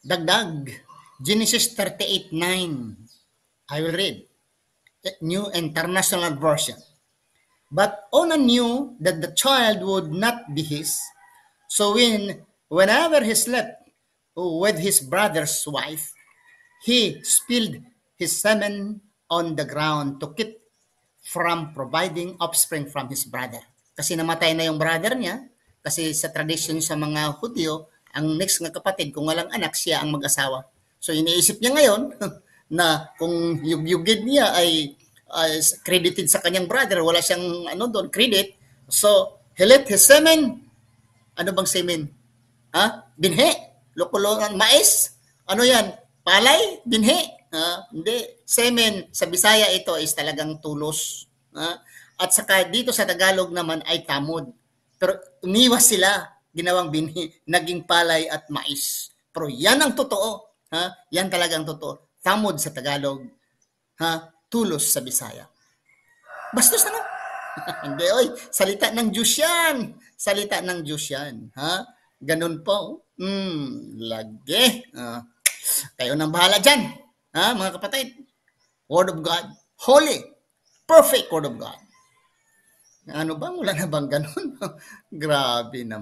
Dagdag, Genesis 38:9. I will read. New International Version. But Onan knew that the child would not be his. So whenever he slept with his brother's wife, he spilled his semen on the ground to keep from providing offspring from his brother. Kasi namatay na yung brother niya, kasi sa tradition sa mga Hudyo, ang next nga kapatid, kung walang anak, siya ang mag-asawa. So iniisip niya ngayon na kung yung yugid niya ay credited sa kanyang brother, wala siyang credit, so he let his semen, ano bang semen? Binhi, lukulungan, mais, ano yan, palay, binhi, hindi, semen, sa Bisaya ito is talagang tulos. At saka dito sa Tagalog naman ay tamod. Pero umiwas sila, ginawang binhi, naging palay at mais. Pero yan ang totoo. Yan talagang totoo. Tamod sa Tagalog, tulos sa Bisaya. Bastos na. Hindi, oy, salita ng Diyos yan. Salita ng Diyos yan. Ganun po. Lagi. Kayo nang bahala dyan. Mga kapatid. Word of God. Holy. Perfect Word of God. Ano ba? Wala na bang ganun? Grabe naman.